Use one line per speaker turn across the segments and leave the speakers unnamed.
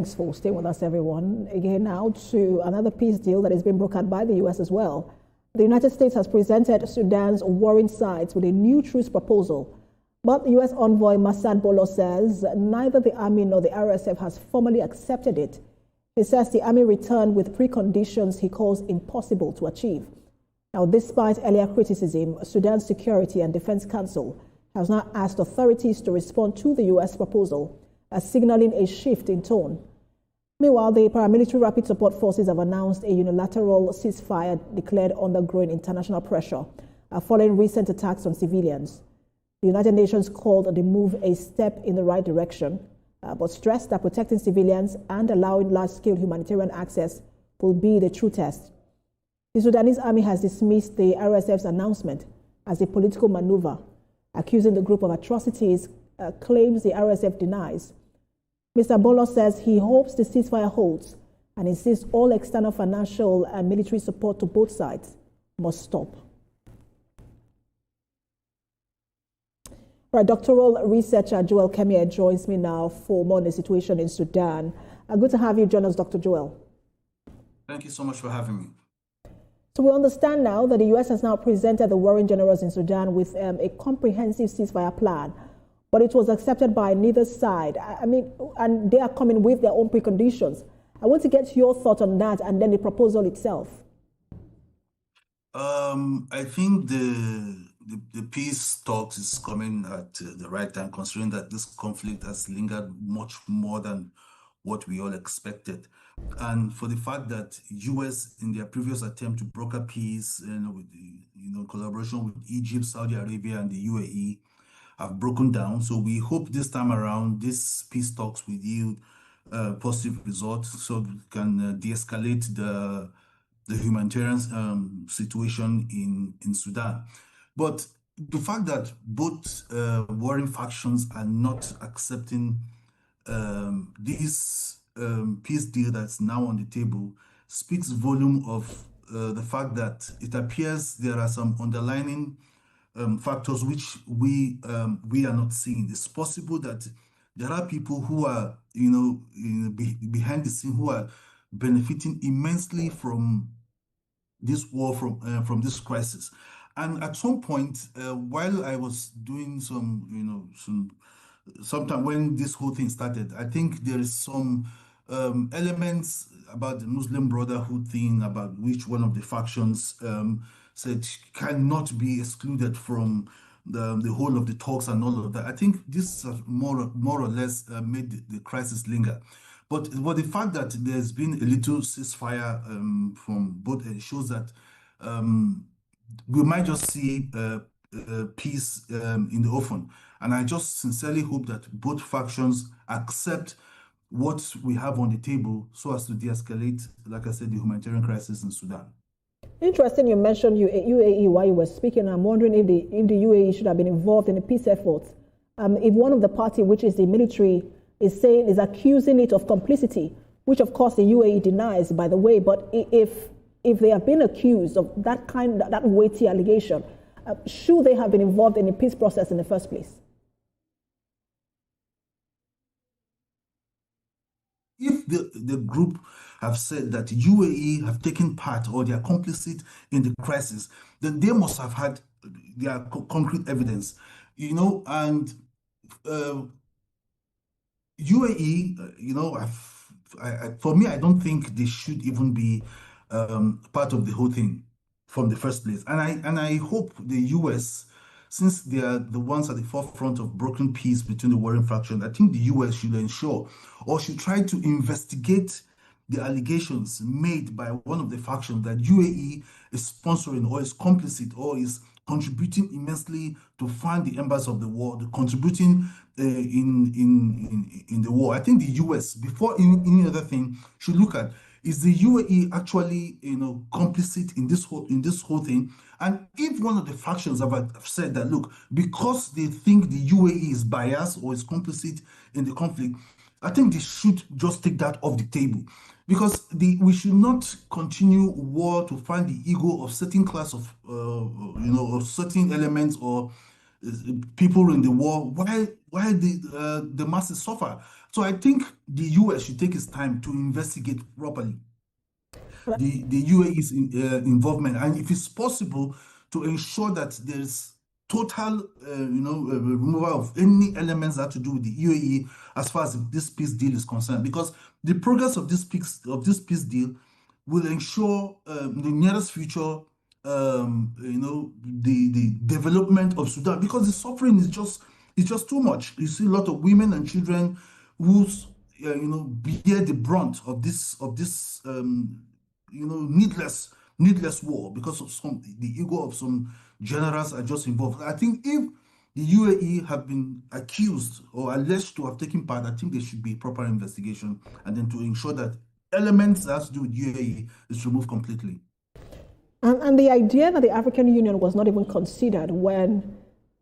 Thanks for staying with us, everyone. Again, now to another peace deal that has been brokered by the U.S. as well. The United States has presented Sudan's warring sides with a new truce proposal. But the U.S. envoy Massad Boulos says neither the army nor the RSF has formally accepted it. He says the army returned with preconditions he calls impossible to achieve. Now, despite earlier criticism, Sudan's Security and Defense Council has now asked authorities to respond to the U.S. proposal, signaling a shift in tone. Meanwhile, the paramilitary rapid support forces have announced a unilateral ceasefire declared under growing international pressure following recent attacks on civilians. The United Nations called the move a step in the right direction, but stressed that protecting civilians and allowing large-scale humanitarian access will be the true test. The Sudanese army has dismissed the RSF's announcement as a political maneuver, accusing the group of atrocities, claims the RSF denies. Mr. Boulos says he hopes the ceasefire holds and insists all external financial and military support to both sides must stop. Right, doctoral researcher Joel Kemia joins me now for more on the situation in Sudan. Good to have you join us, Dr. Joel.
Thank you so much for having me.
So we understand now that the U.S. has now presented the warring generals in Sudan with a comprehensive ceasefire plan, but it was accepted by neither side. And they are coming with their own preconditions. I want to get your thought on that and then the proposal itself.
I think the peace talks is coming at the right time, considering that this conflict has lingered much more than what we all expected. And for the fact that U.S. in their previous attempt to broker peace, with collaboration with Egypt, Saudi Arabia, and the UAE, have broken down. So we hope this time around, this peace talks will yield positive results, so we can de-escalate the humanitarian situation in Sudan. But the fact that both warring factions are not accepting this peace deal that's now on the table speaks volume of the fact that it appears there are some underlying factors which we are not seeing. It's possible that there are people who are, behind the scene, who are benefiting immensely from this war, from this crisis. And at some point, while I was doing sometime when this whole thing started, I think there is some elements about the Muslim Brotherhood thing, about which one of the factions said cannot be excluded from the whole of the talks and all of that. I think this more or less made the crisis linger. But the fact that there's been a little ceasefire from both shows that we might just see peace in the open. And I just sincerely hope that both factions accept what we have on the table so as to de-escalate, like I said, the humanitarian crisis in Sudan.
Interesting you mentioned UAE while you were speaking. I'm wondering if the UAE should have been involved in the peace efforts. If one of the party, which is the military, is accusing it of complicity, which of course the UAE denies, by the way, but if they have been accused of that weighty allegation, should they have been involved in the peace process in the first place?
If the group have said that UAE have taken part or they are complicit in the crisis, then they must have had their concrete evidence, and UAE, for me, I don't think they should even be part of the whole thing from the first place. And I hope the US, since they are the ones at the forefront of broken peace between the warring factions, I think the US should ensure or should try to investigate the allegations made by one of the factions that UAE is sponsoring or is complicit or is contributing immensely to fund the embers of the war, contributing in the war. I think the US, before any other thing, should look at, is the UAE actually complicit in this whole thing? And if one of the factions have said that, look, because they think the UAE is biased or is complicit in the conflict, I think they should just take that off the table, because we should not continue war to find the ego of certain class of of certain elements or people in the war while the masses suffer. So I think the US should take its time to investigate properly the UAE's involvement, and if it's possible, to ensure that there's total, removal of any elements that have to do with the UAE as far as this peace deal is concerned. Because the progress of this peace deal will ensure the nearest future, the development of Sudan. Because the suffering is just too much. You see a lot of women and children who's bear the brunt of this needless war because of the ego of some generals are just involved. I think if the UAE have been accused or alleged to have taken part, I think there should be proper investigation and then to ensure that elements that has to do with UAE is removed completely.
And the idea that the African Union was not even considered when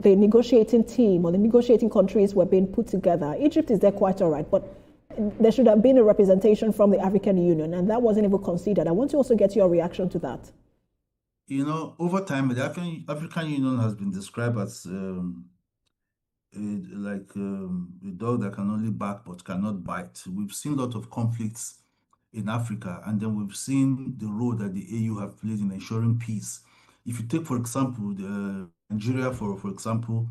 the negotiating team or the negotiating countries were being put together. Egypt is there quite all right, but there should have been a representation from the African Union, and that wasn't even considered. I want to also get your reaction to that.
Over time, the African Union has been described as a dog that can only bark but cannot bite. We've seen a lot of conflicts in Africa, and then we've seen the role that the AU have played in ensuring peace. If you take, for example, Nigeria, for example,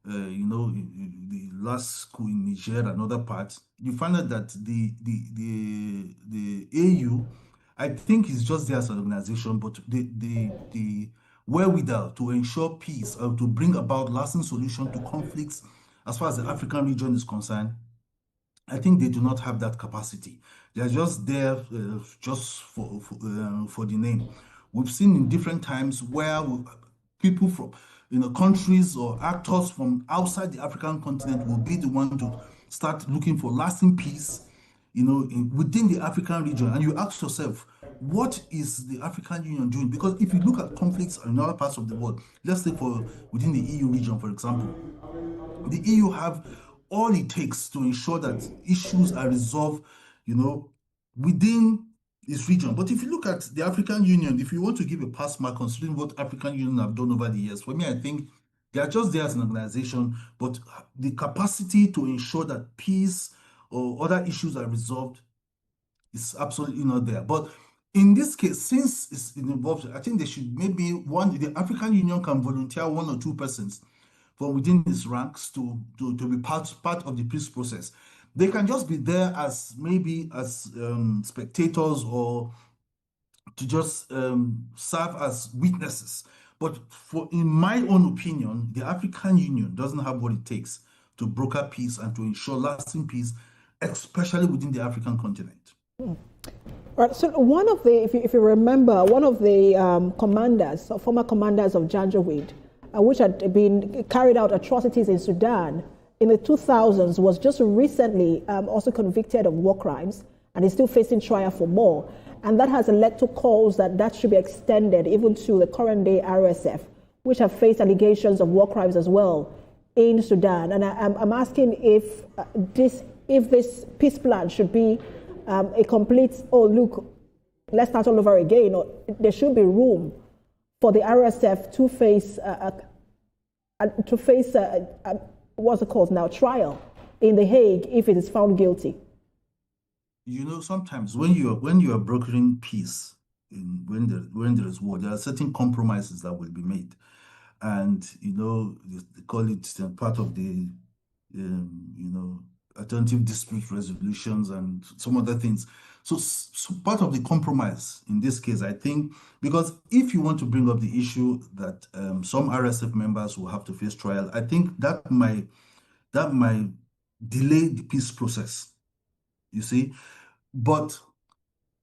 the last coup in Niger and other parts, you find out that the AU, I think, is just there as an organization, but the wherewithal to ensure peace or to bring about lasting solution to conflicts as far as the African region is concerned, I think they do not have that capacity. They are just there just for the name. We've seen in different times where people from countries or actors from outside the African continent will be the one to start looking for lasting peace, within the African region. And you ask yourself, what is the African Union doing? Because if you look at conflicts in other parts of the world, let's say for within the EU region, for example, the EU have all it takes to ensure that issues are resolved, within its region. But if you look at the African Union, if you want to give a pass mark considering what African Union have done over the years, for me, I think they are just there as an organization, but the capacity to ensure that peace or other issues are resolved is absolutely not there. But in this case, since it's involved, I think they should the African Union can volunteer one or two persons from within its ranks to be part of the peace process. They can just be there as spectators or to just serve as witnesses. But in my own opinion, the African Union doesn't have what it takes to broker peace and to ensure lasting peace, especially within the African continent.
Right. So if you remember, one of the former commanders of Janjaweed, which had been carried out atrocities in Sudan in the 2000s, was just recently also convicted of war crimes and is still facing trial for more. And that has led to calls that should be extended even to the current day RSF, which have faced allegations of war crimes as well in Sudan. And I'm asking if this peace plan should be a complete, let's start all over again, or there should be room for the RSF to face what's it called now, trial in The Hague if it is found guilty.
Sometimes when you are brokering peace, when there is war, there are certain compromises that will be made, and they call it part of the alternative dispute resolutions and some other things. So part of the compromise in this case, I think, because if you want to bring up the issue that some RSF members will have to face trial, I think that might delay the peace process. You see, but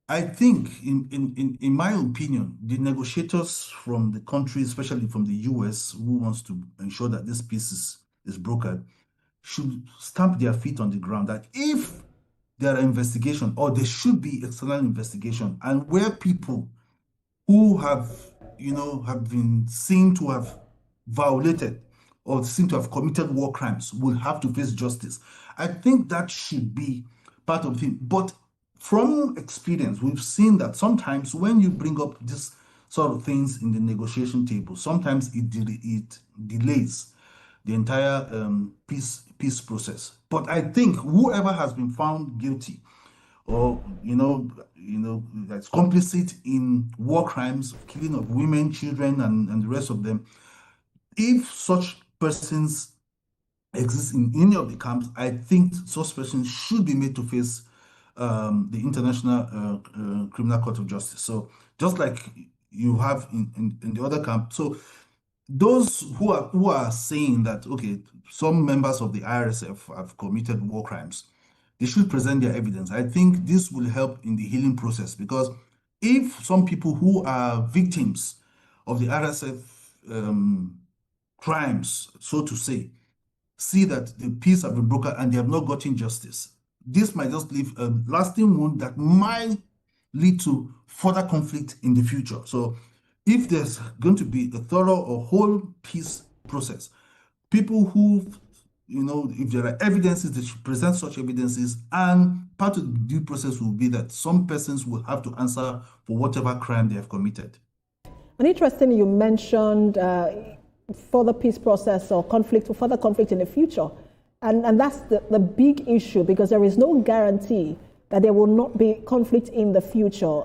I think, in my opinion, the negotiators from the country, especially from the US, who wants to ensure that this peace is brokered, should stamp their feet on the ground that if there are investigation, or there should be external investigation, and where people who have been seen to have violated or seen to have committed war crimes will have to face justice. I think that should be part of the thing. But from experience, we've seen that sometimes when you bring up this sort of things in the negotiation table, sometimes it delays the entire peace process. But I think whoever has been found guilty or that's complicit in war crimes, killing of women, children, and the rest of them, if such persons exist in any of the camps, I think such persons should be made to face the International Criminal Court of Justice. So just like you have in the other camp. So those who are saying that, okay, some members of the RSF have committed war crimes, they should present their evidence. I think this will help in the healing process, because if some people who are victims of the RSF crimes, so to say, see that the peace have been broken and they have not gotten justice, this might just leave a lasting wound that might lead to further conflict in the future. So if there's going to be a thorough or whole peace process, people who, if there are evidences, they should present such evidences, and part of the due process will be that some persons will have to answer for whatever crime they have committed.
And interestingly, you mentioned further peace process or further conflict in the future. And that's the big issue, because there is no guarantee that there will not be conflict in the future.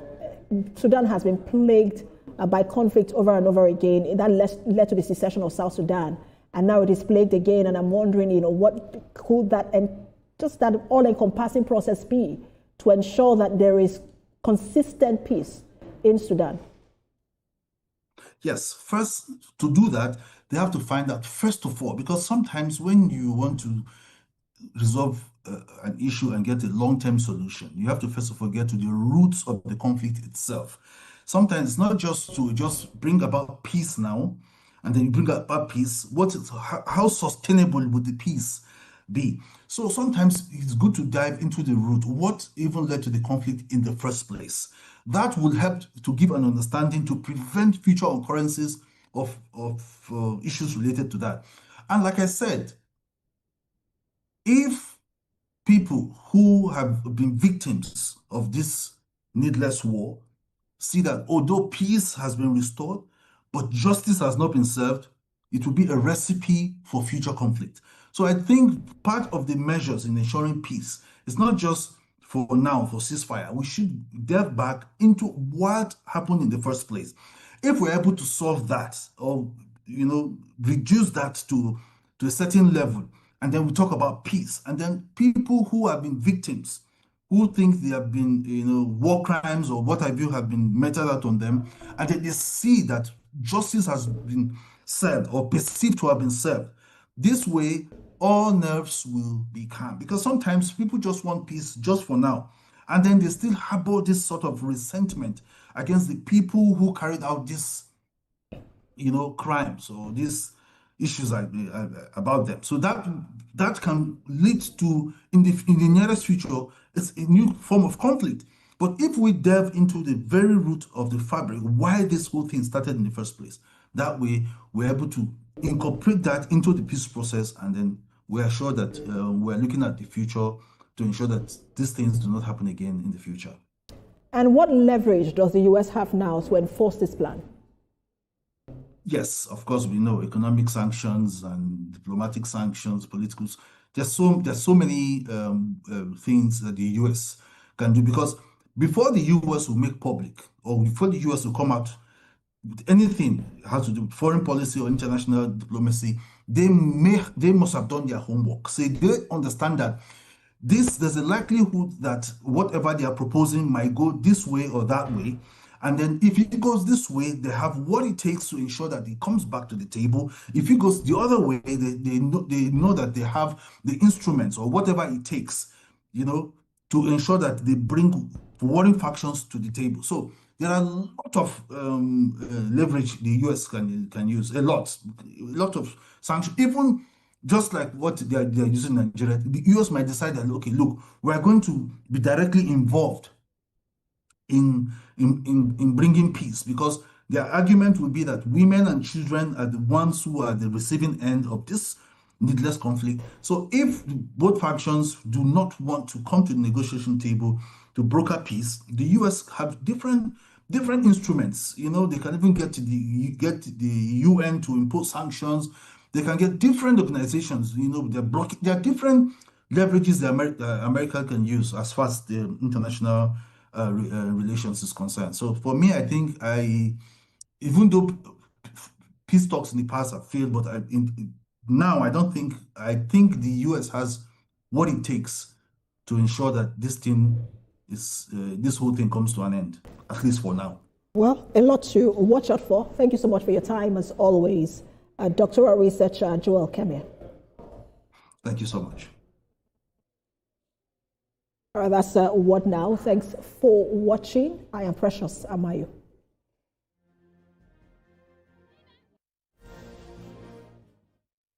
Sudan has been plagued by conflict over and over again. That led to the secession of South Sudan. And now it is plagued again. And I'm wondering, what could that, and just that all-encompassing process be to ensure that there is consistent peace in Sudan?
Yes, first, to do that, they have to find out, first of all, because sometimes when you want to resolve an issue and get a long-term solution, you have to first of all get to the roots of the conflict itself. Sometimes it's not just to just bring about peace now, and then you bring about peace. How sustainable would the peace be? So sometimes it's good to dive into the root. What even led to the conflict in the first place? That will help to give an understanding to prevent future occurrences of issues related to that. And like I said, if people who have been victims of this needless war see that although peace has been restored, but justice has not been served, it will be a recipe for future conflict. So I think part of the measures in ensuring peace is not just for now, for ceasefire. We should delve back into what happened in the first place. If we're able to solve that, or reduce that to a certain level, and then we talk about peace, and then people who have been victims, who think they have been, war crimes or what have you, have been meted out on them, and then they see that justice has been served or perceived to have been served. This way, all nerves will be calm, because sometimes people just want peace just for now, and then they still harbor this sort of resentment against the people who carried out this, crimes or these issues about them. So that can lead to, in the nearest future, it's a new form of conflict. But if we delve into the very root of the fabric, why this whole thing started in the first place, that way we're able to incorporate that into the peace process, and then we are sure that we're looking at the future to ensure that these things do not happen again in the future.
And what leverage does the U.S. have now to enforce this plan?
Yes, of course, we know economic sanctions and diplomatic sanctions, political. There's so many things that the U.S. can do, because before the U.S. will make public, or before the U.S. will come out with anything that has to do with foreign policy or international diplomacy, they must have done their homework. So they understand that there's a likelihood that whatever they are proposing might go this way or that way. And then if it goes this way, they have what it takes to ensure that it comes back to the table. If it goes the other way, they know that they have the instruments or whatever it takes, to ensure that they bring warring factions to the table. So there are a lot of leverage the U.S. can use, a lot of sanctions, even just like what they're using in Nigeria. The U.S. might decide that, okay, look, we're going to be directly involved in bringing peace, because their argument will be that women and children are the ones who are the receiving end of this needless conflict. So if both factions do not want to come to the negotiation table to broker peace, the U.S. have different instruments. They can even get the UN to impose sanctions. They can get different organizations. There are different leverages the America can use as far as the international relations is concerned. So for me, I think even though peace talks in the past have failed, but now I think the US has what it takes to ensure that this whole thing comes to an end, at least for now.
Well, a lot to watch out for. Thank you so much for your time, as always, doctoral researcher Joel Kemia.
Thank you so much.
All right, that's What Now. Thanks for watching. I am Precious Amayo.